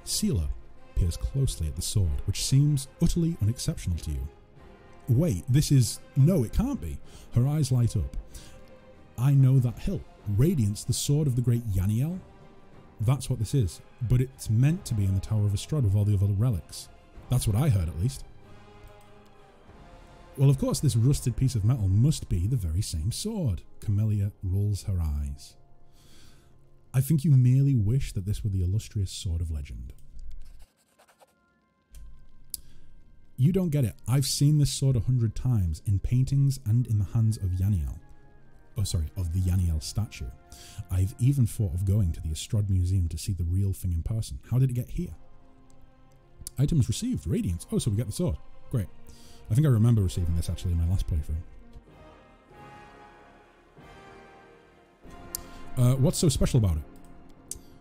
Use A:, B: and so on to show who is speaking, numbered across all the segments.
A: Seela peers closely at the sword, which seems utterly unexceptional to you. Wait, this is... No, it can't be. Her eyes light up. I know that hilt. Radiance, the sword of the great Yaniel? That's what this is, but it's meant to be in the Tower of Estrad with all the other relics. That's what I heard, at least. Well, of course, this rusted piece of metal must be the very same sword. Camellia rolls her eyes. I think you merely wish that this were the illustrious sword of legend. You don't get it. I've seen this sword 100 times in paintings and in the hands of Yaniel. Oh, sorry, of the Yaniel statue. I've even thought of going to the Estrad Museum to see the real thing in person. How did it get here? Items received. Radiance. Oh, so we get the sword. Great. I think I remember receiving this actually in my last playthrough. What's so special about it?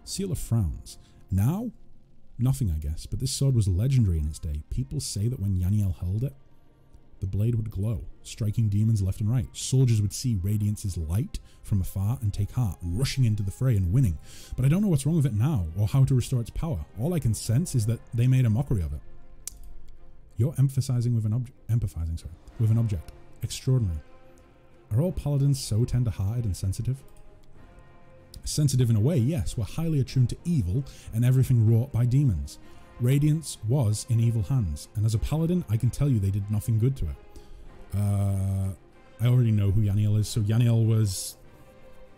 A: Seela frowns. Now? Nothing, I guess, but this sword was legendary in its day. People say that when Yaniel held it, the blade would glow, striking demons left and right. Soldiers would see Radiance's light from afar and take heart, rushing into the fray and winning. But I don't know what's wrong with it now, or how to restore its power. All I can sense is that they made a mockery of it. You're empathizing with an object. Extraordinary. Are all paladins so tender-hearted and sensitive? Sensitive in a way, yes. We're highly attuned to evil and everything wrought by demons. Radiance was in evil hands, and as a paladin, I can tell you they did nothing good to it. I already know who Yaniel is. So Yaniel was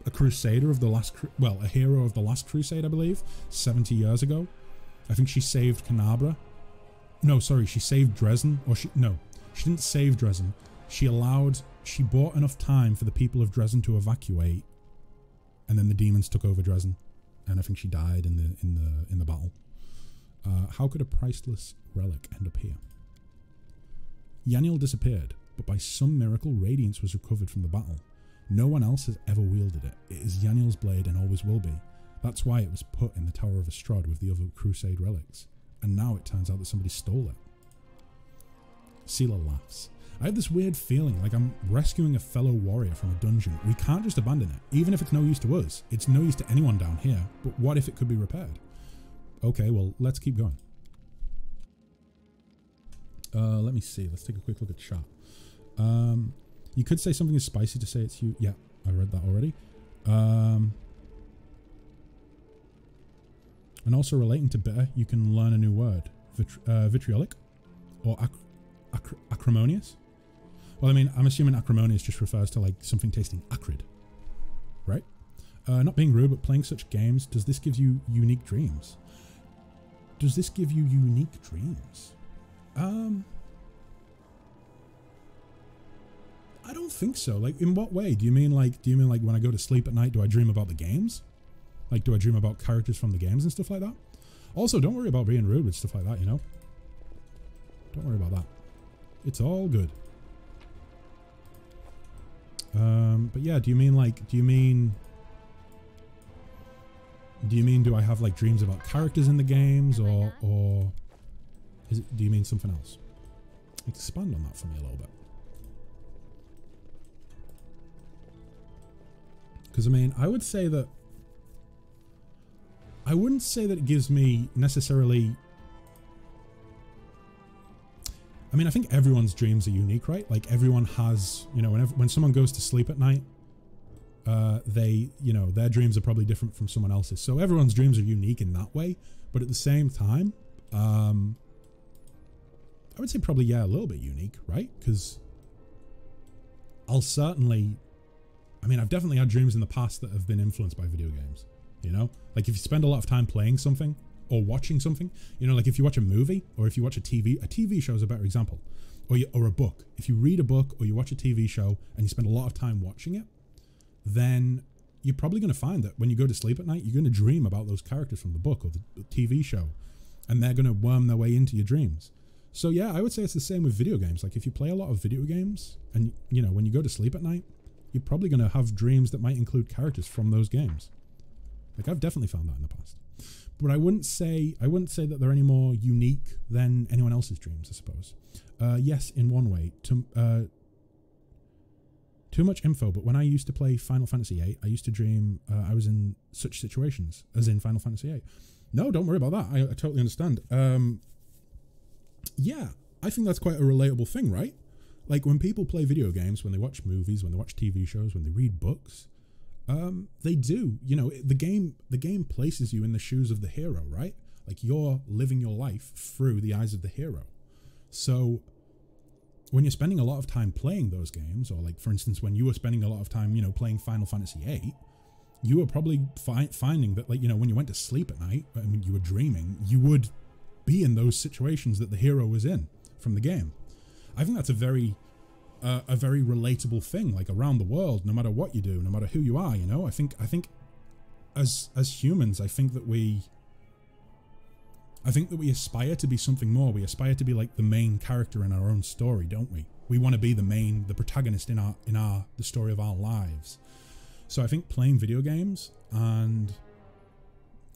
A: a crusader of the last, a hero of the last crusade, I believe, 70 years ago. I think she saved Canabra. No, sorry, she saved Dresden, she didn't save Dresden. She bought enough time for the people of Dresden to evacuate, and then the demons took over Dresden, and I think she died in the battle. How could a priceless relic end up here? Yaniel disappeared, but by some miracle, Radiance was recovered from the battle. No one else has ever wielded it. It is Yaniel's blade and always will be. That's why it was put in the Tower of Estrad with the other Crusade relics. And now it turns out that somebody stole it. Seela laughs. I have this weird feeling like I'm rescuing a fellow warrior from a dungeon. We can't just abandon it, even if it's no use to us. It's no use to anyone down here, but what if it could be repaired? Okay, well, let's keep going. Let me see. Let's take a quick look at chat. You could say something is spicy to say it's you. Yeah, I read that already. And also relating to bitter, you can learn a new word. Vitriolic or acrimonious. Well, I mean, I'm assuming acrimonious just refers to like something tasting acrid, right? Not being rude, but playing such games, does this give you unique dreams? Does this give you unique dreams? I don't think so. Like, in what way? Do you mean like when I go to sleep at night, do I dream about the games? Like, do I dream about characters from the games and stuff like that? Also, don't worry about being rude with stuff like that, you know? Don't worry about that. It's all good. But yeah, do you mean do I have like dreams about characters in the games, or do you mean something else? Expand on that for me a little bit. Because I mean, I wouldn't say that it gives me necessarily. I mean, I think everyone's dreams are unique, right? Like everyone has, you know, when someone goes to sleep at night, their dreams are probably different from someone else's. So everyone's dreams are unique in that way. But at the same time, I would say probably, yeah, a little bit unique, right? Because I've definitely had dreams in the past that have been influenced by video games, you know? Like if you spend a lot of time playing something or watching something, you know, like if you watch a movie or if you watch a TV show is a better example, or a book. If you read a book or you watch a TV show and you spend a lot of time watching it, then you're probably going to find that when you go to sleep at night, you're going to dream about those characters from the book or the TV show, and they're going to worm their way into your dreams. So yeah, I would say it's the same with video games. Like if you play a lot of video games and, you know, when you go to sleep at night, you're probably going to have dreams that might include characters from those games. Like I've definitely found that in the past. But I wouldn't say that they're any more unique than anyone else's dreams, I suppose. Yes, in one way. Too much info, but when I used to play Final Fantasy VIII, I used to dream I was in such situations, as in Final Fantasy VIII. No, don't worry about that. I totally understand. Yeah, I think that's quite a relatable thing, right? Like, when people play video games, when they watch movies, when they watch TV shows, when they read books, they do. You know, the game places you in the shoes of the hero, right? Like, you're living your life through the eyes of the hero. So when you're spending a lot of time playing those games, or like, for instance, when you were spending a lot of time, you know, playing Final Fantasy VIII, you were probably finding that, like, you know, when you went to sleep at night, I mean, you were dreaming, you would be in those situations that the hero was in from the game. I think that's a very relatable thing, like, around the world, no matter what you do, no matter who you are, you know. I think as humans, I think that we aspire to be something more. We aspire to be like the main character in our own story, don't we? We want to be the protagonist in the story of our lives. So I think playing video games and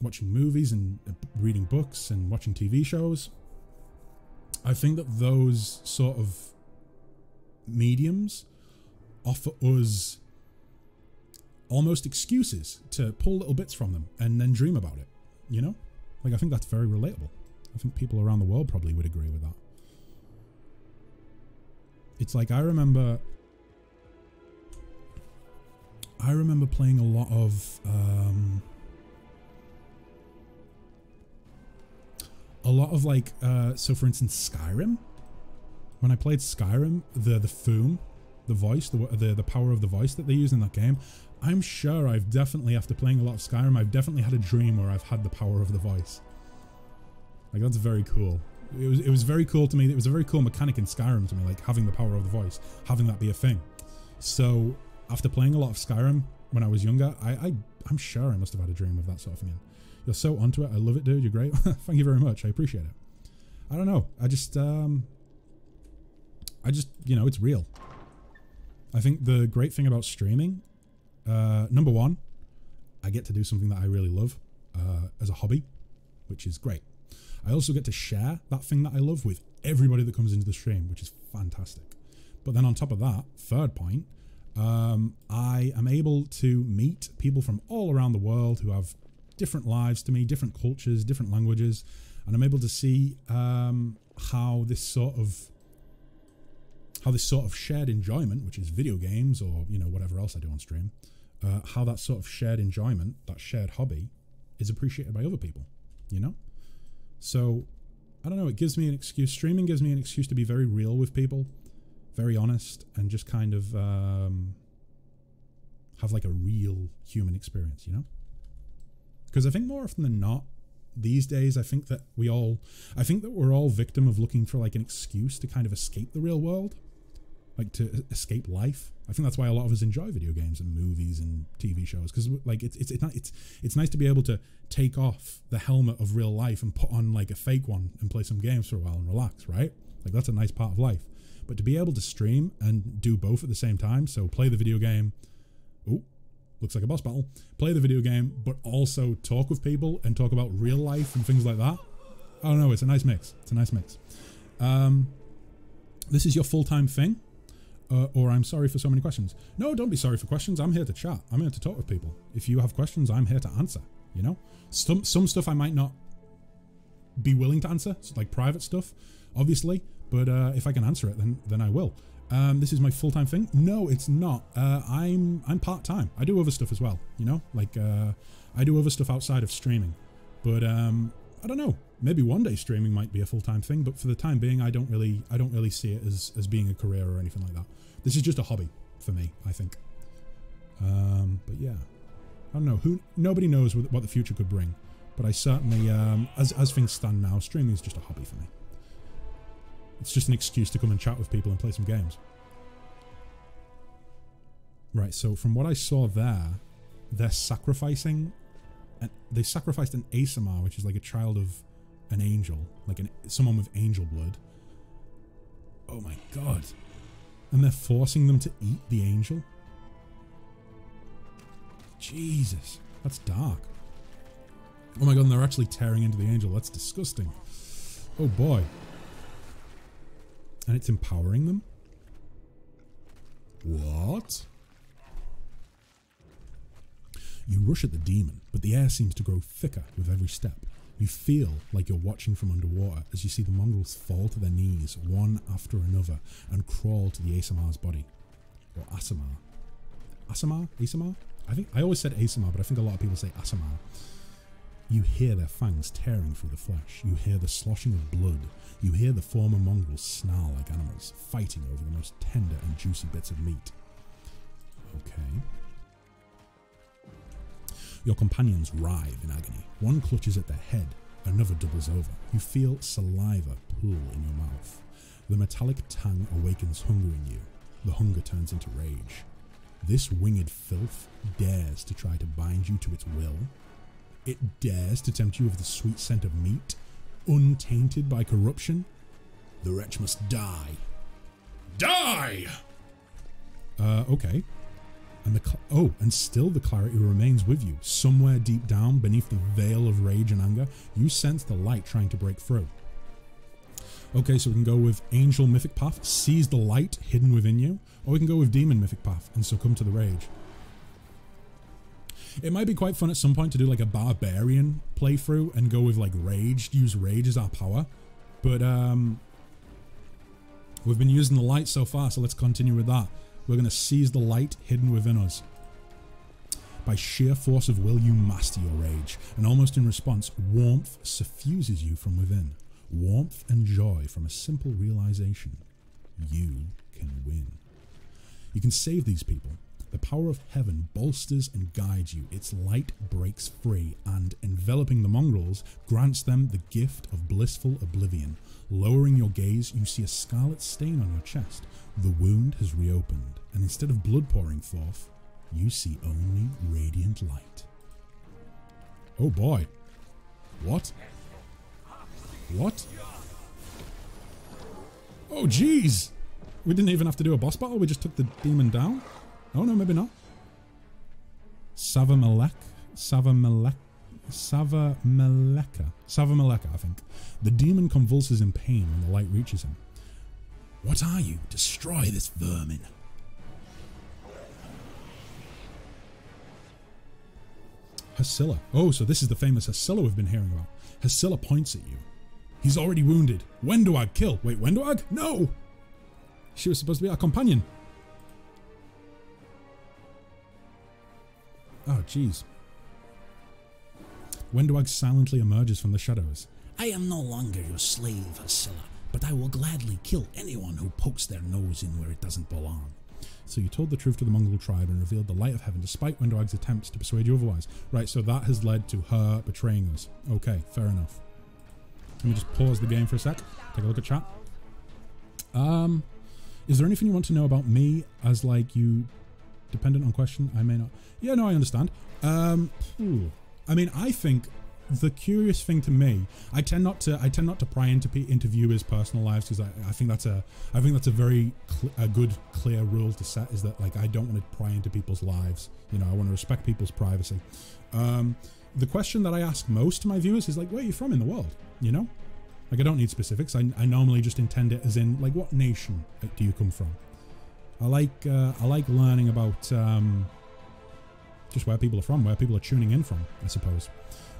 A: watching movies and reading books and watching TV shows, I think that those sort of mediums offer us almost excuses to pull little bits from them and then dream about it, you know? Like, I think that's very relatable. I think people around the world probably would agree with that. It's like, I remember playing a lot of like, so for instance, Skyrim. When I played Skyrim, the Foom, the voice, the power of the voice that they use in that game, I'm sure I've definitely, after playing a lot of Skyrim, I've definitely had a dream where I've had the power of the voice. Like, that's very cool. It was very cool to me. It was a very cool mechanic in Skyrim to me, like having the power of the voice, having that be a thing. So after playing a lot of Skyrim when I was younger, I'm sure I must have had a dream of that sort of thing. You're so onto it. I love it, dude. You're great. Thank you very much. I appreciate it. I don't know. I just, you know, it's real. I think the great thing about streaming, number one, I get to do something that I really love as a hobby, which is great. I also get to share that thing that I love with everybody that comes into the stream, which is fantastic. But then on top of that, third point, I am able to meet people from all around the world who have different lives to me, different cultures, different languages, and I'm able to see how this sort of shared enjoyment, which is video games or, you know, whatever else I do on stream, how that sort of shared enjoyment, that shared hobby, is appreciated by other people, you know? So, I don't know, it gives me an excuse. Streaming gives me an excuse to be very real with people, very honest, and just kind of have like a real human experience, you know? Because I think more often than not, these days, I think that we're all victim of looking for like an excuse to kind of escape the real world, like to escape life. I think that's why a lot of us enjoy video games and movies and TV shows, because like it's nice to be able to take off the helmet of real life and put on like a fake one and play some games for a while and relax, right? Like, that's a nice part of life. But to be able to stream and do both at the same time, so play the video game, oh, looks like a boss battle, play the video game, but also talk with people and talk about real life and things like that. I don't know, it's a nice mix. It's a nice mix. This is your full-time thing? Or I'm sorry for so many questions. No, don't be sorry for questions. I'm here to chat. I'm here to talk with people. If you have questions, I'm here to answer, you know? Some stuff I might not be willing to answer, like private stuff, obviously, but if I can answer it, then I will. This is my full-time thing? No, it's not. I'm part-time. I do other stuff as well, you know? Like, I do other stuff outside of streaming. But I don't know. Maybe one day streaming might be a full-time thing, but for the time being, I don't really see it as being a career or anything like that. This is just a hobby for me, I think. But yeah, I don't know. Nobody knows what the future could bring, but I certainly, as things stand now, streaming is just a hobby for me. It's just an excuse to come and chat with people and play some games. Right. So from what I saw there, they're sacrificing. They sacrificed an Asamar, which is like a child of an angel, like someone with angel blood. Oh my god. And they're forcing them to eat the angel? Jesus, that's dark. Oh my god, and they're actually tearing into the angel. That's disgusting. Oh boy. And it's empowering them? What? You rush at the demon, but the air seems to grow thicker with every step. You feel like you're watching from underwater as you see the mongrels fall to their knees one after another and crawl to the Asamar's body. Or Asamar. Asamar? Asamar? I always said Asamar, but I think a lot of people say Asamar. You hear their fangs tearing through the flesh. You hear the sloshing of blood. You hear the former mongrels snarl like animals, fighting over the most tender and juicy bits of meat. Okay. Your companions writhe in agony. One clutches at their head, another doubles over. You feel saliva pool in your mouth. The metallic tang awakens hunger in you. The hunger turns into rage. This winged filth dares to try to bind you to its will. It dares to tempt you with the sweet scent of meat, untainted by corruption. The wretch must die. Die! Okay. And still the clarity remains with you. Somewhere deep down, beneath the veil of rage and anger, you sense the light trying to break through. Okay, so we can go with Angel Mythic Path, seize the light hidden within you, or we can go with Demon Mythic Path and succumb to the rage. It might be quite fun at some point to do like a Barbarian playthrough and go with like Rage, use Rage as our power, but we've been using the light so far, so let's continue with that. We're going to seize the light hidden within us. By sheer force of will, you master your rage, and almost in response, warmth suffuses you from within. Warmth and joy from a simple realization. You can win. You can save these people. The power of heaven bolsters and guides you. Its light breaks free and, enveloping the mongrels, grants them the gift of blissful oblivion. Lowering your gaze, you see a scarlet stain on your chest. The wound has reopened, and instead of blood pouring forth, you see only radiant light. Oh boy. What? What? Oh jeez! We didn't even have to do a boss battle, we just took the demon down? Oh no, maybe not. Savameleka, I think. The demon convulses in pain when the light reaches him. What are you? Destroy this vermin. Hasilla. Oh, so this is the famous Hasilla we've been hearing about. Hasilla points at you. He's already wounded. Wendoag, kill. Wait, Wendoag? No! She was supposed to be our companion. Oh, jeez. Wendoag silently emerges from the shadows.
B: I am no longer your slave, Hasilla, but I will gladly kill anyone who pokes their nose in where it doesn't belong.
A: So you told the truth to the Mongol tribe and revealed the light of heaven despite Wendoag's attempts to persuade you otherwise. Right, so that has led to her betraying us. Okay, fair enough. Let me just pause the game for a sec. Take a look at chat. Is there anything you want to know about me as like you dependent on question? I may not. Yeah, no, I understand. I mean, I think the curious thing to me, I tend not to pry into viewers' personal lives because I think that's a very good clear rule to set, is that like I don't want to pry into people's lives. You know, I want to respect people's privacy. The question that I ask most to my viewers is like, where are you from in the world? You know, like I don't need specifics. I normally just intend it as in like, what nation do you come from? I like learning about just where people are from, where people are tuning in from, I suppose.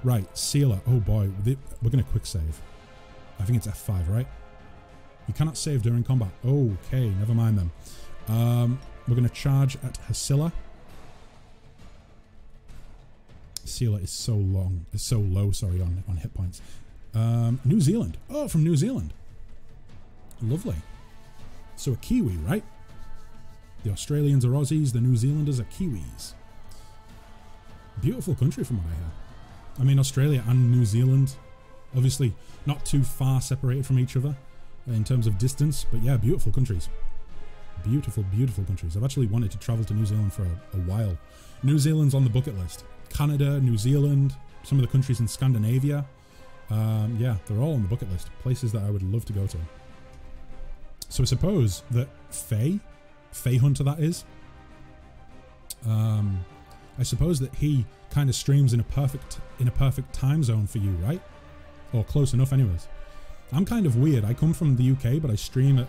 A: Right, Sealer. Oh boy, we're going to quick save. I think it's F5, right? You cannot save during combat. Okay, never mind then. We're going to charge at Hasilla. Sealer is so long, is so low, sorry, on hit points. New Zealand. Oh, from New Zealand. Lovely. So a Kiwi, right? The Australians are Aussies, the New Zealanders are Kiwis. Beautiful country from what I hear. I mean, Australia and New Zealand, obviously not too far separated from each other in terms of distance, but yeah, beautiful countries. Beautiful, beautiful countries. I've actually wanted to travel to New Zealand for a while. New Zealand's on the bucket list. Canada, New Zealand, some of the countries in Scandinavia. Yeah, they're all on the bucket list. Places that I would love to go to. So I suppose that Fae Hunter that is, I suppose that he kind of streams in a perfect time zone for you, right? Or close enough anyways. I'm kind of weird. I come from the UK, but I stream at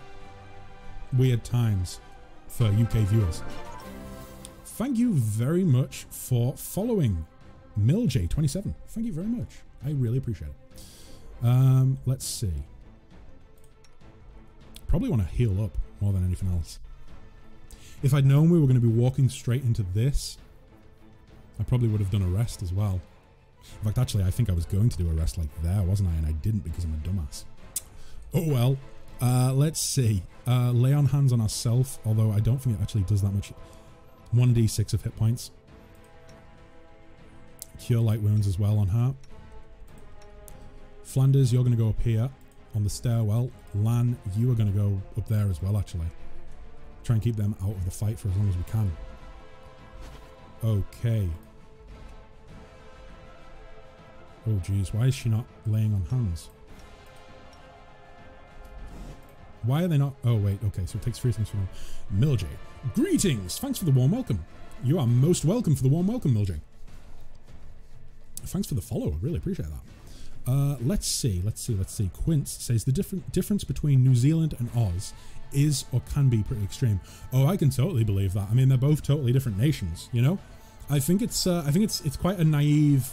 A: weird times for UK viewers. thank you very much for following MilJ27. Thank you very much. I really appreciate it. Let's see. Probably want to heal up more than anything else. If I'd known we were going to be walking straight into this, I probably would have done a rest as well. In fact, actually, I think I was going to do a rest like there, wasn't I? And I didn't because I'm a dumbass. Oh well. Let's see. Lay on hands on ourselves, although I don't think it actually does that much. 1d6 of hit points. Cure light wounds as well on her. Flanders, you're going to go up here on the stairwell. Lan, you are going to go up there as well, actually. Try and keep them out of the fight for as long as we can. Okay. Oh, geez. Why is she not laying on hands? Why are they not? Oh, wait. Okay, so it takes 3 things from Milj. Greetings! Thanks for the warm welcome. You are most welcome for the warm welcome, Milj. Thanks for the follow. I really appreciate that. Let's see. Quince says the difference between New Zealand and Oz is or can be pretty extreme. Oh, I can totally believe that. I mean, they're both totally different nations, you know? I think it's quite a naive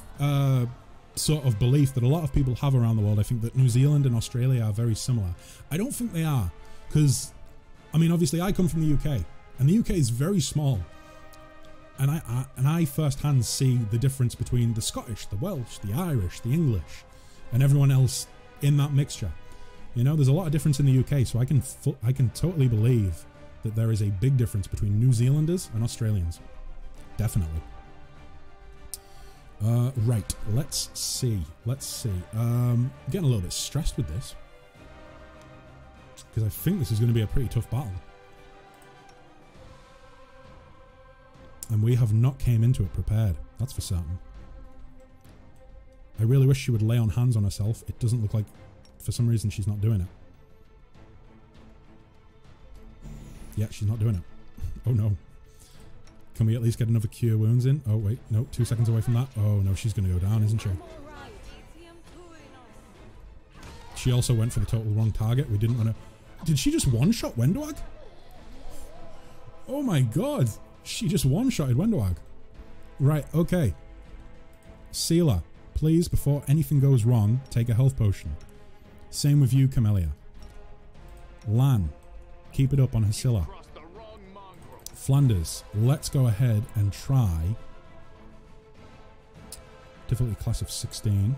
A: sort of belief that a lot of people have around the world. I think that New Zealand and Australia are very similar. I don't think they are, because, I mean, obviously I come from the UK, and the UK is very small, and I firsthand see the difference between the Scottish, the Welsh, the Irish, the English, and everyone else in that mixture. You know, there's a lot of difference in the UK, so I can totally believe that there is a big difference between New Zealanders and Australians. Definitely. Right, let's see. I'm getting a little bit stressed with this, because I think this is going to be a pretty tough battle. And we have not came into it prepared, that's for certain. I really wish she would lay on hands on herself. It doesn't look like, for some reason, she's not doing it. Yeah, she's not doing it. Oh no. Can we at least get another cure wounds in? Oh wait, no, 2 seconds away from that. Oh no, she's going to go down, isn't she? She also went for the total wrong target. We didn't want to... Did she just one-shot Wendwag? Oh my god. She just one-shotted Wendwag. Right, okay. Sealer, please, before anything goes wrong, take a health potion. Same with you, Camellia. Lan, keep it up on Hasilla. Flanders, let's go ahead and try. Difficulty class of 16.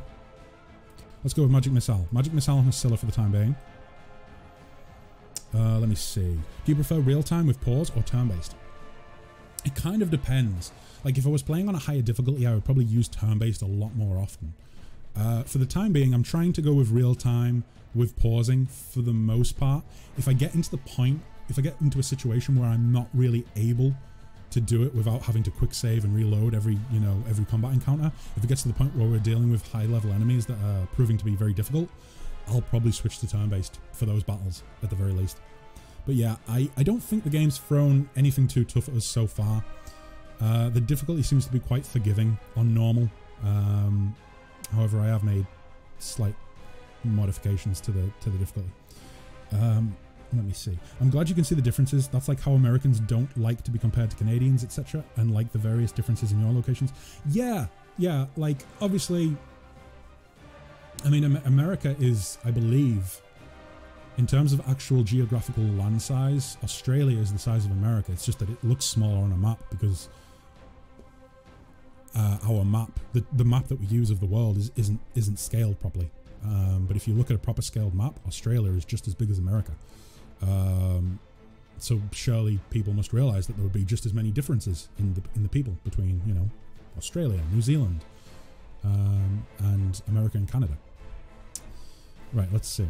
A: Let's go with Magic Missile. Magic Missile on Hasilla for the time being. Let me see. Do you prefer real-time with pause or turn-based? It kind of depends. Like, if I was playing on a higher difficulty, I would probably use turn-based a lot more often. For the time being, I'm trying to go with real-time with pausing for the most part. If I get into the point, if I get into a situation where I'm not really able to do it without having to quick save and reload every combat encounter, if it gets to the point where we're dealing with high-level enemies that are proving to be very difficult, I'll probably switch to turn-based for those battles, at the very least. But yeah, I don't think the game's thrown anything too tough at us so far. The difficulty seems to be quite forgiving on normal. However, I have made slight modifications to the difficulty. Let me see. I'm glad you can see the differences. That's like how Americans don't like to be compared to Canadians, etc. And like the various differences in your locations. Yeah, like obviously, I mean, America is, I believe, in terms of actual geographical land size, Australia is the size of America. It's just that it looks smaller on a map because our map, the map that we use of the world, isn't scaled properly. But if you look at a proper scaled map, Australia is just as big as America. So surely people must realize that there would be just as many differences in the people between, you know, Australia, New Zealand, and America and Canada. Right, let's see.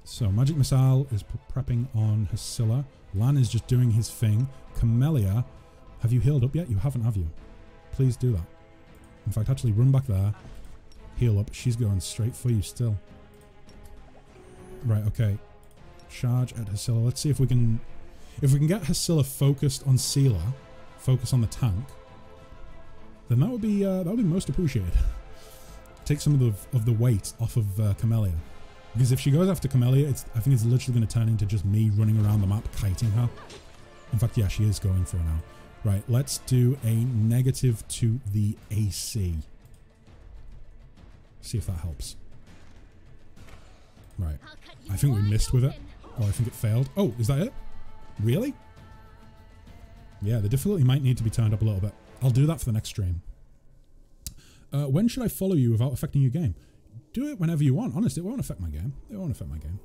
A: So Magic Missile is prepping on Hasilla. Lan is just doing his thing. Camellia, have you healed up yet? You haven't, have you? Please do that. In fact, actually run back there. Heal up. She's going straight for you still. Right, okay. Charge at Hasilla. Let's see if we can get Hasilla focused on Sealer, focus on the tank, then that would be most appreciated. Take some of the weight off of Camellia. Because if she goes after Camellia, I think it's literally going to turn into just me running around the map kiting her. In fact, yeah, she is going for it now. Right, let's do a negative to the AC. See if that helps. Right. I think we missed with it. Or I think it failed. Oh, is that it? Really? Yeah, the difficulty might need to be turned up a little bit. I'll do that for the next stream. When should I follow you without affecting your game? Do it whenever you want. Honestly, it won't affect my game. It won't affect my game.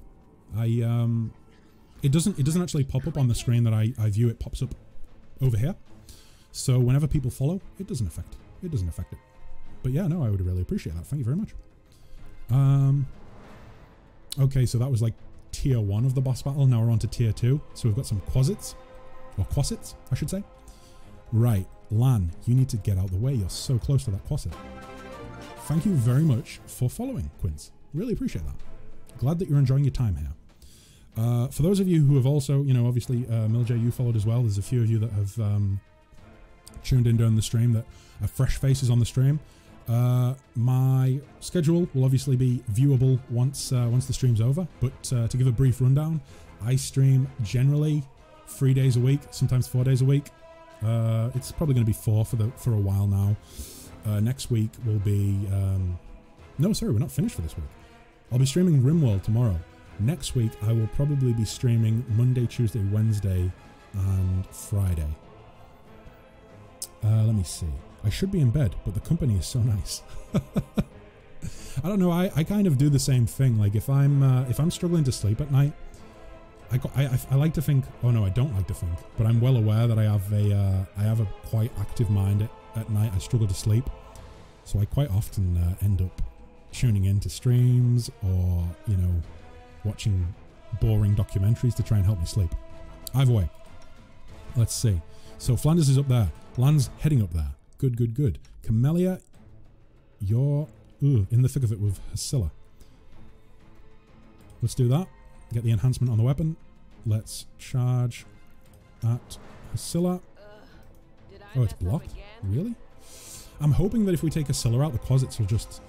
A: It doesn't actually pop up on the screen that I view. It pops up over here. So whenever people follow, it doesn't affect it. But yeah, no, I would really appreciate that. Thank you very much. Okay, so that was like tier 1 of the boss battle. Now we're on to tier 2. So we've got some quasits. Or quasits, I should say. Right, Lan, you need to get out of the way. You're so close to that quasit. Thank you very much for following, Quince. Really appreciate that. Glad that you're enjoying your time here. For those of you who have also, you know, obviously, Milj, you followed as well. There's a few of you that have tuned in during the stream that are fresh faces on the stream. My schedule will obviously be viewable once the stream's over. But to give a brief rundown, I stream generally 3 days a week, sometimes 4 days a week. It's probably going to be 4 for a while now. Next week will be... no, sorry, we're not finished for this week. I'll be streaming RimWorld tomorrow. Next week, I will probably be streaming Monday, Tuesday, Wednesday, and Friday. Let me see. I should be in bed, but the company is so nice. I don't know. I kind of do the same thing. Like if I'm struggling to sleep at night, I like to think. Oh no, I don't like to think. But I'm well aware that I have a quite active mind at night. I struggle to sleep, so I quite often end up tuning into streams or, you know, watching boring documentaries to try and help me sleep. Either way, let's see. So Flanders is up there. Lan's heading up there. Good, good, good. Camellia, you're in the thick of it with Hasilla. Let's do that. Get the enhancement on the weapon. Let's charge at Hasilla. Oh, it's blocked? Really? I'm hoping that if we take Hasilla out, the quasits will just...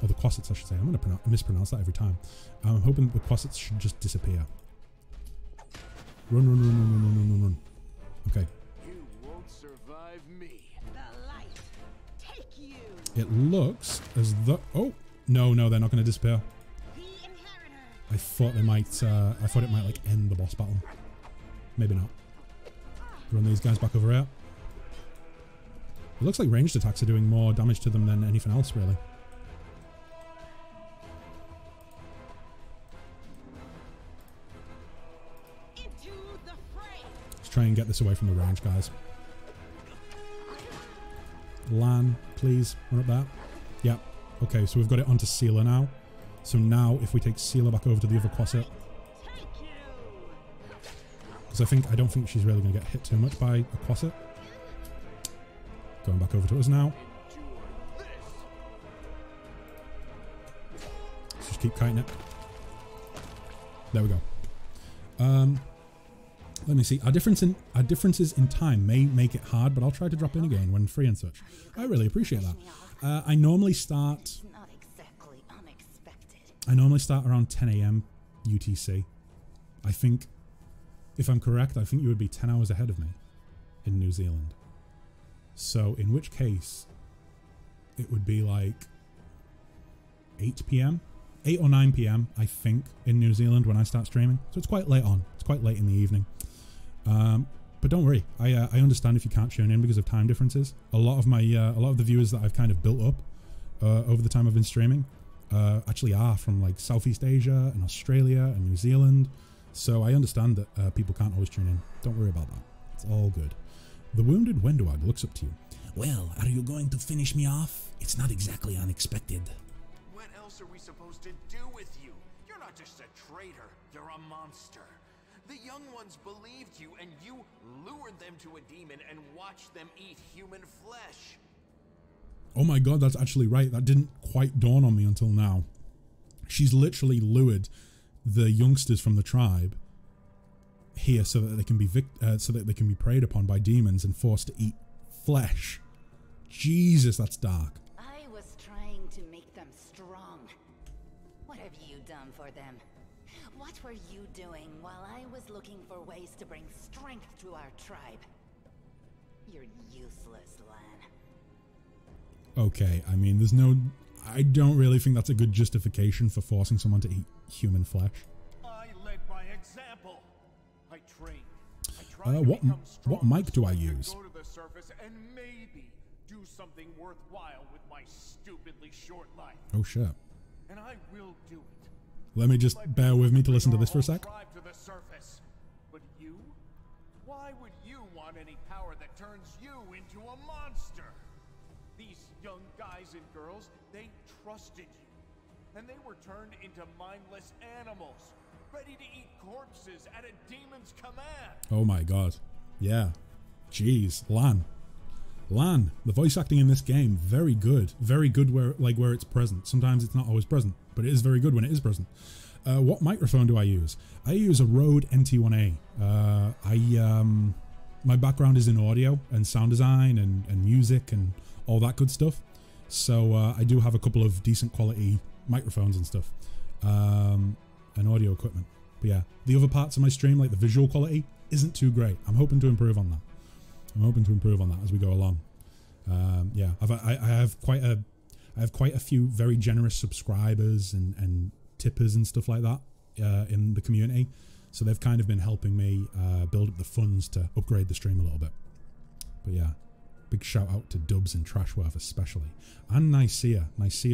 A: Or the quasits, I should say. I'm going to mispronounce that every time. I'm hoping that the quasits should just disappear. Run, run, run, run, run, run, run, run. Okay.
C: You won't survive me. The light. Take you.
A: It looks as though... Oh! No, no, they're not going to disappear.
C: The inheritor.
A: I thought they might... I thought it might, like, end the boss battle. Maybe not. Run these guys back over here. It looks like ranged attacks are doing more damage to them than anything else, really. Let's try and get this away from the range, guys. Lan, please, run up there. Yeah. Okay, so we've got it onto Sealer now. So now, if we take Sealer back over to the other quasit, because I don't think she's really going to get hit too much by a quasit. Going back over to us now. Let's just keep kiting it. There we go. Let me see. Our differences in time may make it hard, but I'll try to drop in again when free and such. I really appreciate that. I normally start around 10 AM UTC. I think, if I'm correct, I think you would be 10 hours ahead of me in New Zealand. So, in which case, it would be like 8 PM? 8 or 9 PM, I think, in New Zealand when I start streaming. So it's quite late on. It's quite late in the evening. But don't worry, I understand if you can't tune in because of time differences. A lot of the viewers that I've kind of built up over the time I've been streaming actually are from like Southeast Asia and Australia and New Zealand. So I understand that people can't always tune in. Don't worry about that. It's all good. The wounded Wendoag looks up to you.
B: Well, are you going to finish me off? It's not exactly unexpected.
C: What else are we supposed to do with you? You're not just a traitor. You're a monster. The young ones believed you, and you lured them to a demon and watched them eat human flesh.
A: Oh my god, that's actually right. That didn't quite dawn on me until now. She's literally lured the youngsters from the tribe here so that they can be preyed upon by demons and forced to eat flesh. Jesus, that's dark.
D: I was trying to make them strong. What have you done for them? What were you doing while I was looking for ways to bring strength to our tribe? You're useless, Lan.
A: Okay, I mean, there's no... I don't really think that's a good justification for forcing someone to eat human flesh.
C: I led by example. I trained. I tried to
A: What
C: become
A: what
C: stronger
A: mic do
C: so
A: I
C: could
A: use?
C: Go to the surface and maybe do something worthwhile with my stupidly short life.
A: Oh, shit.
C: And I will do it.
A: Let me just bear with me to listen to this for a sec.
C: Tribe to the surface. But you? Why would you want any power that turns you into a monster? These young guys and girls, they trusted you. And they were turned into mindless animals, ready to eat corpses at a demon's command.
A: Oh my god. Yeah. Jeez. Lan. Lan. The voice acting in this game, very good. Very good where it's present. Sometimes it's not always present, but it is very good when it is present. What microphone do I use? I use a Rode NT1A. My background is in audio and sound design and music and all that good stuff. So I do have a couple of decent quality microphones and stuff. And audio equipment. But yeah, the other parts of my stream, like the visual quality, isn't too great. I'm hoping to improve on that. I'm hoping to improve on that as we go along. Yeah, I have quite a few very generous subscribers and tippers and stuff like that in the community. So they've kind of been helping me build up the funds to upgrade the stream a little bit. But yeah, big shout out to Dubs and Trashworth especially. And Nicaea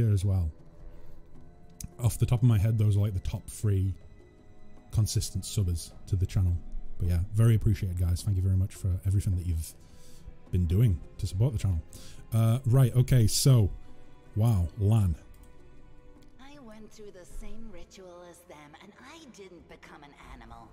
A: as well. Off the top of my head, those are like the top 3 consistent subbers to the channel. But yeah, very appreciated, guys. Thank you very much for everything that you've been doing to support the channel. Right, okay, so, wow, Lan.
D: I went through the same ritual as them, and I didn't become an animal.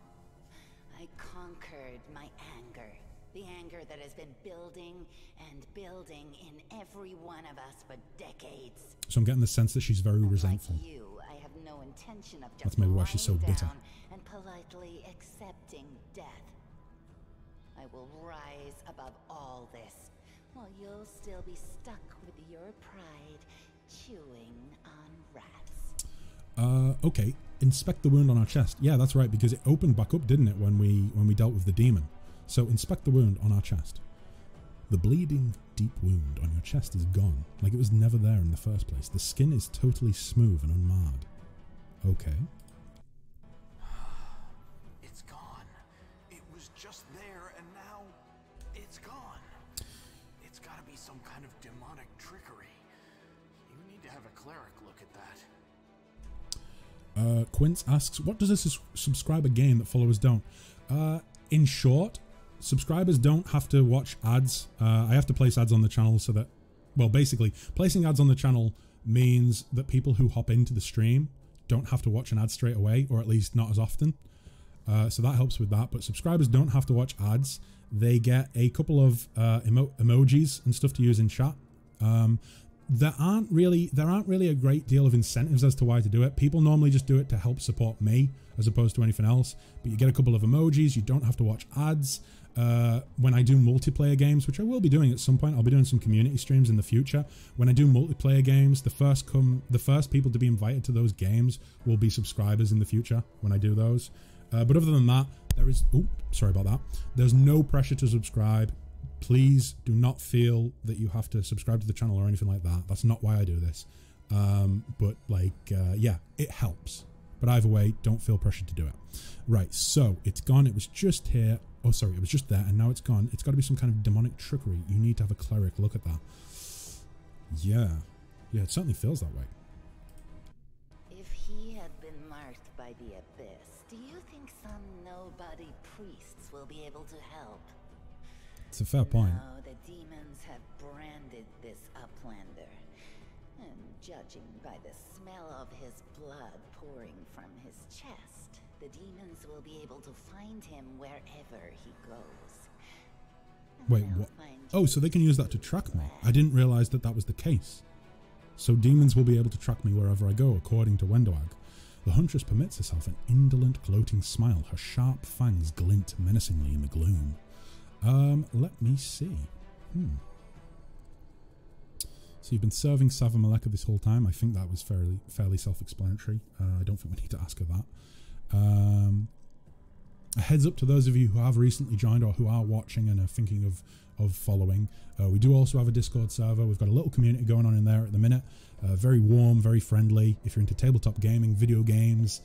D: I conquered my anger. The anger that has been building and building in every one of us for decades.
A: So I'm getting the sense that she's very resentful.
D: Like you, I have no intention of just
A: That's maybe why she's so
D: lying
A: bitter.
D: down and politely accepting death. I will rise above all this, while you'll still be stuck with your pride, chewing on rats.
A: Okay. Inspect the wound on our chest. Yeah, that's right, because it opened back up, didn't it, when we dealt with the demon? So inspect the wound on our chest. The bleeding, deep wound on your chest is gone, like it was never there in the first place. The skin is totally smooth and unmarred. Okay.
C: It's gone. It was just there, and now it's gone. It's got to be some kind of demonic trickery. You need to have a cleric look at that.
A: Quince asks, what does a subscriber gain that followers don't? In short, subscribers don't have to watch ads. I have to place ads on the channel so that, well, basically, placing ads on the channel means that people who hop into the stream don't have to watch an ad straight away, or at least not as often. So that helps with that. But subscribers don't have to watch ads. They get a couple of emojis and stuff to use in chat. There aren't really a great deal of incentives as to why to do it. People normally just do it to help support me as opposed to anything else. But you get a couple of emojis. You don't have to watch ads. When I do multiplayer games, which I will be doing at some point, I'll be doing some community streams in the future. When I do multiplayer games, the first people to be invited to those games will be subscribers in the future when I do those. But other than that, there's no pressure to subscribe. Please do not feel that you have to subscribe to the channel or anything like that. That's not why I do this. But yeah, it helps. But either way, don't feel pressured to do it. Right, so it's gone. It was just here. Oh, sorry, it was just there, and now it's gone. It's got to be some kind of demonic trickery. You need to have a cleric look at that. Yeah, it certainly feels that way.
D: If he had been marked by the abyss, do you think some nobody priests will be able to help?
A: It's a fair point.
D: No, the demons have branded this uplander. And judging by the smell of his blood pouring from his chest, the demons will be able to find him wherever he goes. And
A: Wait,
D: they'll
A: what?
D: find
A: Oh,
D: you
A: so they can use that to track me. I didn't realize that that was the case. So demons will be able to track me wherever I go, according to Wendoag. The huntress permits herself an indolent, gloating smile. Her sharp fangs glint menacingly in the gloom. Let me see. So you've been serving Sava Maleka this whole time. I think that was fairly self-explanatory. I don't think we need to ask her that. A heads up to those of you who have recently joined or who are watching and are thinking of following. We do also have a Discord server. We've got a little community going on in there at the minute. Very warm, very friendly. If you're into tabletop gaming, video games,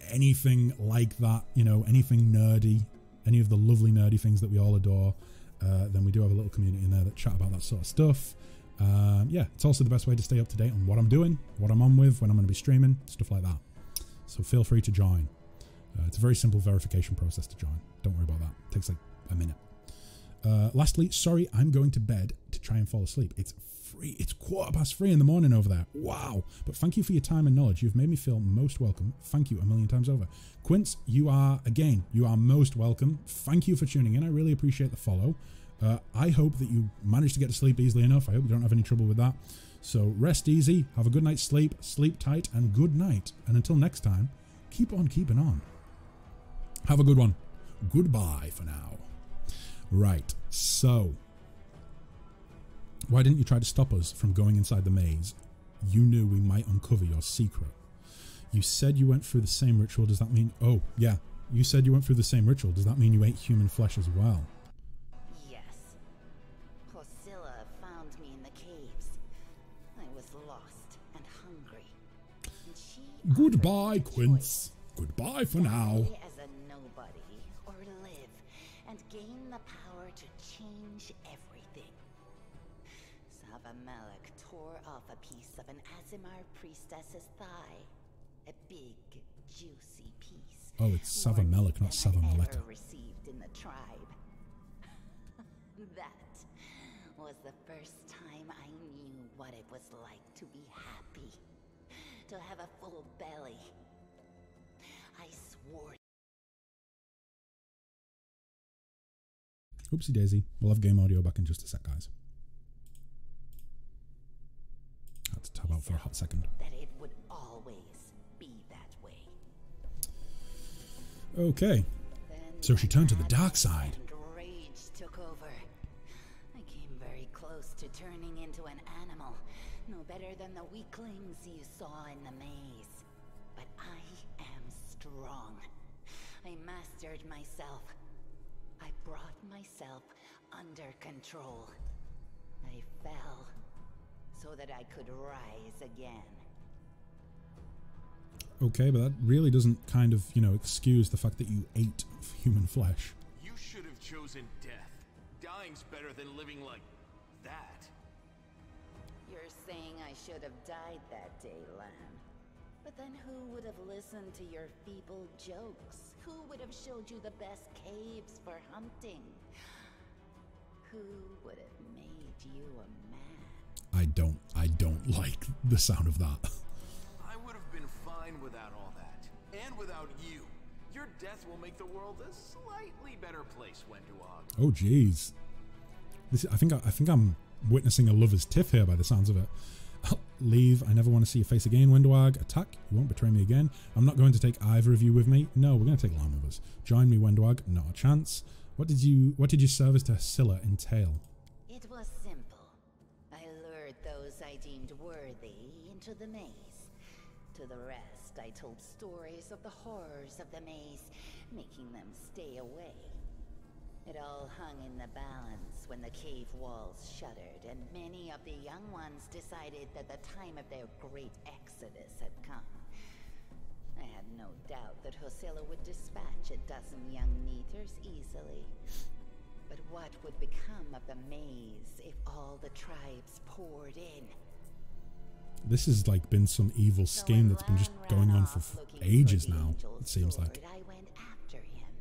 A: anything like that, you know, anything nerdy, any of the lovely nerdy things that we all adore, then we do have a little community in there that chat about that sort of stuff. Yeah, it's also the best way to stay up to date on what I'm doing, what I'm on with, when I'm going to be streaming, stuff like that. So feel free to join. It's a very simple verification process to join. Don't worry about that. It takes like a minute. Lastly, sorry, I'm going to bed to try and fall asleep. It's free. It's 3:15 in the morning over there. Wow. But thank you for your time and knowledge. You've made me feel most welcome. Thank you a million times over. Quince, you are most welcome. Thank you for tuning in. I really appreciate the follow. I hope that you managed to get to sleep easily enough. I hope you don't have any trouble with that. So rest easy, have a good night's sleep, sleep tight, and good night. And until next time, keep on keeping on. Have a good one. Goodbye for now. Right, so why didn't you try to stop us from going inside the maze? You knew we might uncover your secret. You said you went through the same ritual. Does that mean... Oh, yeah. You said you went through the same ritual. Does that mean you ate human flesh as well?
D: Yes. Priscilla found me in the caves. I was lost and hungry. And she
A: Goodbye, Quince. Goodbye for now.
D: as a nobody, or live and gain the power to change everything. Savamelek tore off a piece of an Azimar priestess's thigh. A big, juicy piece.
A: Oh, it's Savamelek, not Savameleta.
D: Received in the tribe. That was the first time I knew what it was like to be happy. To have a full belly. I swore.
A: Oopsie daisy. We'll have game audio back in just a sec, guys. I had to tab out for a hot second.
D: That it would always be that way.
A: Okay. So she turned to the dark side.
D: And rage took over. I came very close to turning into an animal. No better than the weaklings you saw in the maze. But I am strong. I mastered myself. I brought myself under control. I fell so that I could rise again.
A: Okay, but that really doesn't kind of, you know, excuse the fact that you ate human flesh.
C: You should have chosen death. Dying's better than living like that.
D: You're saying I should have died that day, Lamb. But then who would have listened to your feeble jokes? Who would have showed you the best caves for hunting? Who would have made you a man?
A: I don't like the sound of that.
C: I would have been fine without all that. And without you. Your death will make the world a slightly better place, Wenduog.
A: Oh, jeez. I think I'm witnessing a lover's tiff here by the sounds of it. Leave. I never want to see your face again, Wenduog. Attack. You won't betray me again. I'm not going to take either of you with me. No, we're going to take Lamb with us. Join me, Wenduog. Not a chance. What did your service to Scylla entail?
D: It was simple. I lured those I deemed worthy into the maze. To the rest, I told stories of the horrors of the maze, making them stay away. It all hung in the balance when the cave walls shuddered, and many of the young ones decided that the time of their great exodus had come. I had no doubt that Hosilla would dispatch a dozen young neaters easily. But what would become of the maze if all the tribes poured in?
A: This has like been some evil scheme that's been just going on for ages now, it seems like.
D: I went after him.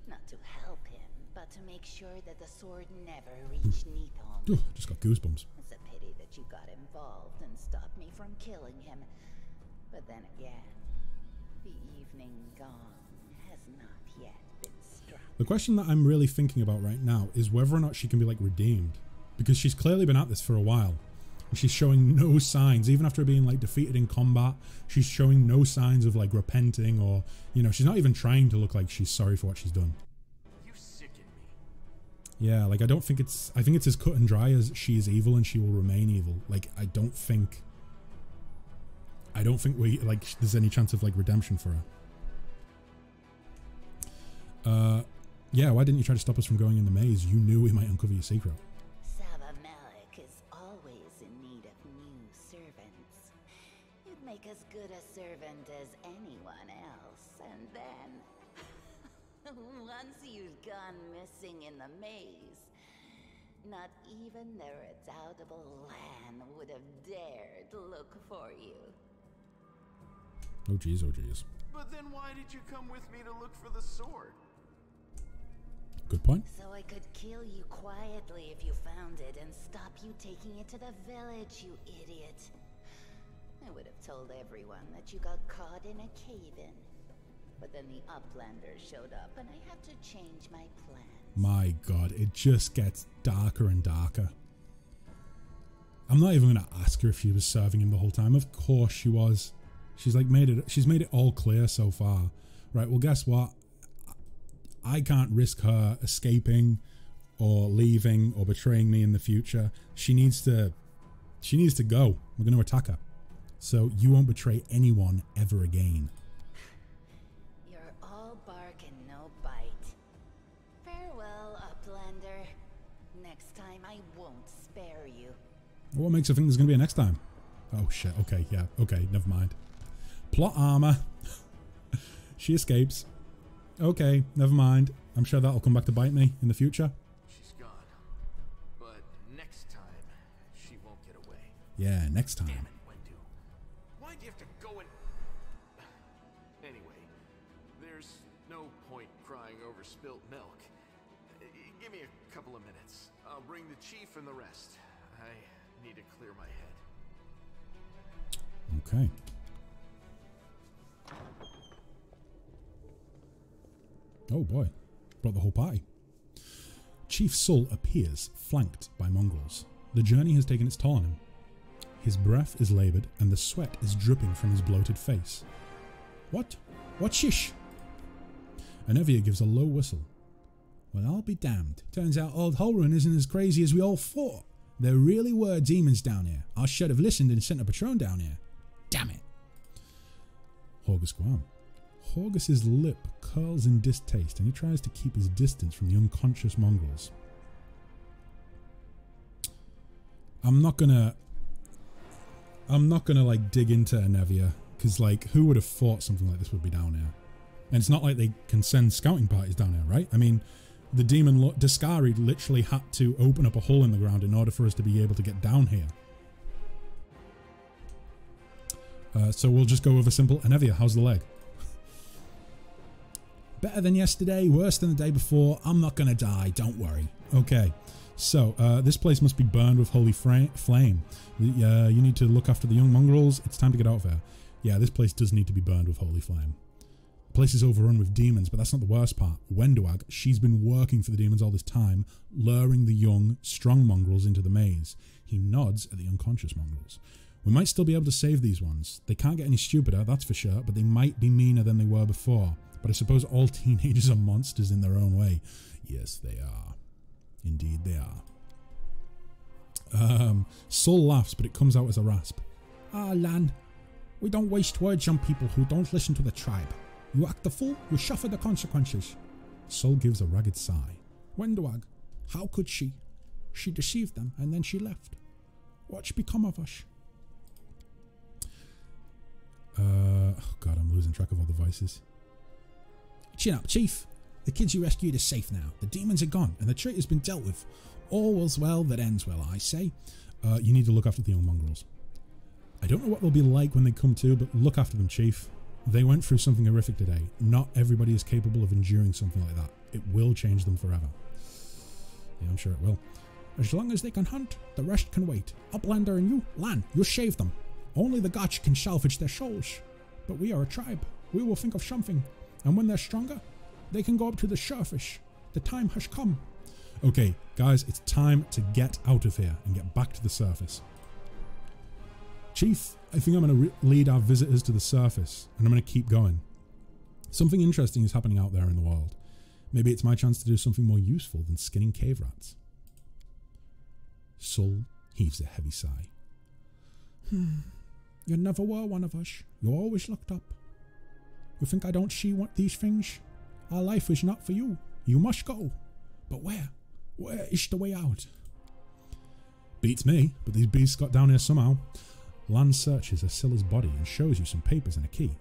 D: Not to help him, but to make sure that the sword never reached Neathholm.
A: Just got goosebumps.
D: It's a pity that you got involved and stopped me from killing him. But then again, the evening gong has not yet been struck.
A: The question that I'm really thinking about right now is whether or not she can be like redeemed. Because she's clearly been at this for a while. And she's showing no signs, even after being like defeated in combat, she's showing no signs of like repenting or, you know, she's not even trying to look like she's sorry for what she's done.
C: You sicken me.
A: Yeah, like I think it's as cut and dry as she is evil and she will remain evil. Like I don't think there's any chance of like redemption for her. Yeah, why didn't you try to stop us from going in the maze? You knew we might uncover your secret.
D: Sava Malik is always in need of new servants. You'd make as good a servant as anyone else, and then... once you've gone missing in the maze, not even the redoubtable Lan would have dared look for you.
A: Oh jeez, oh jeez.
C: But then why did you come with me to look for the sword?
A: Good point.
D: So I could kill you quietly if you found it and stop you taking it to the village, you idiot. I would have told everyone that you got caught in a cave-in. But then the Uplanders showed up and I had to change my plans.
A: My god, it just gets darker and darker. I'm not even going to ask her if she was serving him the whole time. Of course she was. She's made it all clear so far. Right, well guess what? I can't risk her escaping or leaving or betraying me in the future. She needs to go. We're going to attack her. So you won't betray anyone ever again.
D: You're all bark and no bite. Farewell, Uplander. Next time I won't spare you.
A: What makes her think there's going to be a next time? Oh shit, okay, yeah, okay, never mind. Plot armor. She escapes. Okay, never mind. I'm sure that'll come back to bite me in the future.
C: She's gone. But next time, she won't get away.
A: Yeah, next time.
C: Damn it, Wendu. Why'd you have to go and... Anyway, there's no point crying over spilt milk. Give me a couple of minutes. I'll bring the chief and the rest. I need to clear my head.
A: Okay. Oh boy, brought the whole party. Chief Sul appears, flanked by mongrels. The journey has taken its toll on him. His breath is laboured and the sweat is dripping from his bloated face. What? What shish? Anevia gives a low whistle. Well, I'll be damned. Turns out old Holrun isn't as crazy as we all thought. There really were demons down here. I should have listened and sent a patron down here. Damn it. Horgus Guam. Horgus's lip curls in distaste and he tries to keep his distance from the unconscious mongrels. I'm not gonna like dig into Anevia because like who would have thought something like this would be down here? And it's not like they can send scouting parties down here, right? I mean, the demon Discari literally had to open up a hole in the ground in order for us to be able to get down here. So we'll just go with a simple Anevia, how's the leg? Better than yesterday, worse than the day before. I'm not gonna die, don't worry. Okay, so this place must be burned with holy flame. You need to look after the young mongrels. It's time to get out of here. Yeah, this place does need to be burned with holy flame. The place is overrun with demons, but that's not the worst part. Wenduag, she's been working for the demons all this time, luring the young, strong mongrels into the maze. He nods at the unconscious mongrels. We might still be able to save these ones. They can't get any stupider, that's for sure, but they might be meaner than they were before. But I suppose all teenagers are monsters in their own way. Yes, they are. Indeed, they are. Sul laughs, but it comes out as a rasp. Ah, Lan, we don't waste words on people who don't listen to the tribe. You act the fool, you suffer the consequences. Sul gives a ragged sigh. Wenduag, how could she? She deceived them, and then she left. What's become of us? Oh god, I'm losing track of all the voices. Chin up, Chief. The kids you rescued are safe now. The demons are gone, and the traitor's been dealt with. All was well that ends well, I say. You need to look after the young mongrels. I don't know what they'll be like when they come to, but look after them, Chief. They went through something horrific today. Not everybody is capable of enduring something like that. It will change them forever. Yeah, I'm sure it will. As long as they can hunt, the rest can wait. Uplander and you, Lan, you save them. Only the Gotch can salvage their souls. But we are a tribe. We will think of something. And when they're stronger, they can go up to the surface. The time has come. Okay, guys, it's time to get out of here and get back to the surface. Chief, I think I'm going to lead our visitors to the surface, and I'm going to keep going. Something interesting is happening out there in the world. Maybe it's my chance to do something more useful than skinning cave rats. Sul heaves a heavy sigh. You never were one of us. You always looked up. You think I don't see these things? Our life is not for you. You must go. But where? Where is the way out? Beats me, but these beasts got down here somehow. Lan searches Asila's body and shows you some papers and a key.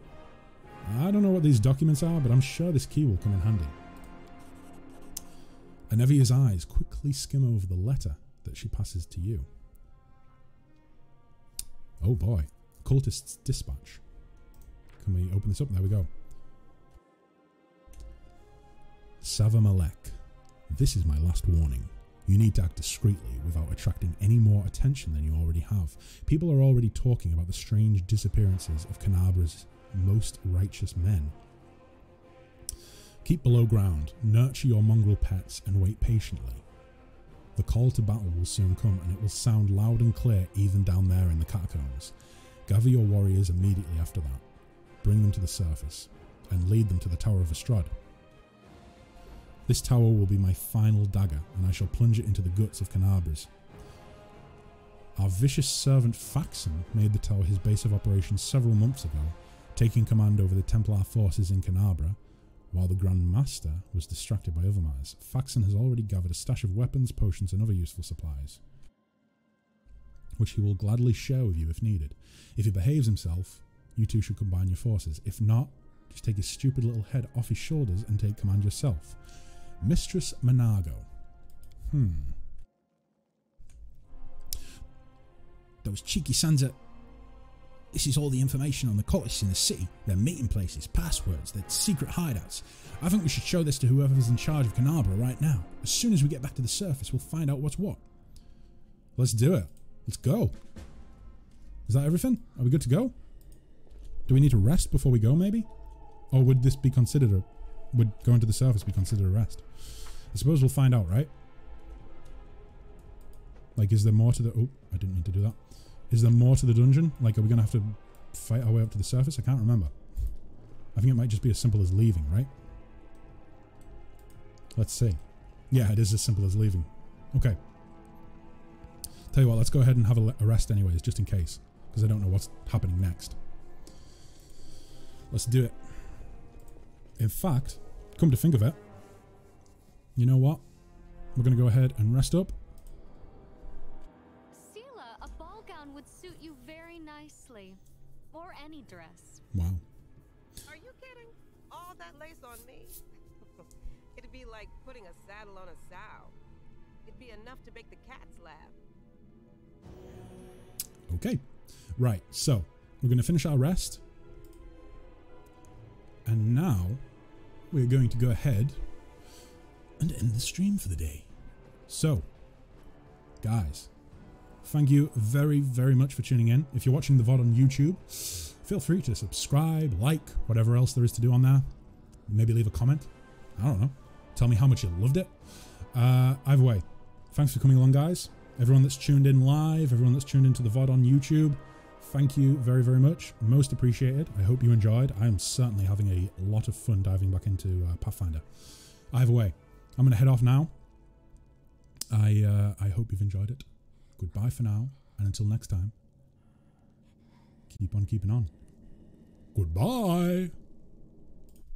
A: I don't know what these documents are, but I'm sure this key will come in handy. Anevia's eyes quickly skim over the letter that she passes to you. Oh boy. Cultist's dispatch. Can we open this up? There we go. Savamalek. This is my last warning. You need to act discreetly without attracting any more attention than you already have. People are already talking about the strange disappearances of Canabra's most righteous men. Keep below ground, nurture your mongrel pets, and wait patiently. The call to battle will soon come, and it will sound loud and clear even down there in the catacombs. Gather your warriors immediately after that. Bring them to the surface, and lead them to the Tower of Estrad. This tower will be my final dagger, and I shall plunge it into the guts of Canabras. Our vicious servant Faxon made the tower his base of operations several months ago, taking command over the Templar forces in Canabra, while the Grand Master was distracted by other matters. Faxon has already gathered a stash of weapons, potions, and other useful supplies, which he will gladly share with you if needed. If he behaves himself, you two should combine your forces. If not, just take his stupid little head off his shoulders and take command yourself. Mistress Manago.
B: Those cheeky sons of... This is all the information on the cultists in the city, their meeting places, passwords, their secret hideouts. I think we should show this to whoever's in charge of Canabra right now. As soon as we get back to the surface, we'll find out what's what.
A: Let's do it. Let's go. Is that everything? Are we good to go? Do we need to rest before we go, maybe? Or would this be considered a... Would going to the surface be considered a rest? I suppose we'll find out, right? Like, is there more to the... Oh, I didn't mean to do that. Is there more to the dungeon? Like, are we going to have to fight our way up to the surface? I can't remember. I think it might just be as simple as leaving, right? Let's see. Yeah, it is as simple as leaving. Okay. Tell you what, let's go ahead and have a rest anyways, just in case. Because I don't know what's happening next. Let's do it. In fact, come to think of it, you know what? We're going to go ahead and rest up.
E: Sela, a ball gown would suit you very nicely. Or any dress.
A: Wow.
F: Are you kidding? All that lace on me? It'd be like putting a saddle on a sow. It'd be enough to make the cats laugh.
A: Okay. Right, so we're going to finish our rest. And now we're going to go ahead and end the stream for the day. So, guys, thank you very, very much for tuning in. If you're watching the VOD on YouTube, feel free to subscribe, like, whatever else there is to do on there. Maybe leave a comment. I don't know. Tell me how much you loved it. Either way, thanks for coming along, guys. Everyone that's tuned in live, everyone that's tuned into the VOD on YouTube, thank you very, very much. Most appreciated. I hope you enjoyed. I am certainly having a lot of fun diving back into Pathfinder. Either way, I'm going to head off now. I hope you've enjoyed it. Goodbye for now, and until next time, keep on keeping on. Goodbye.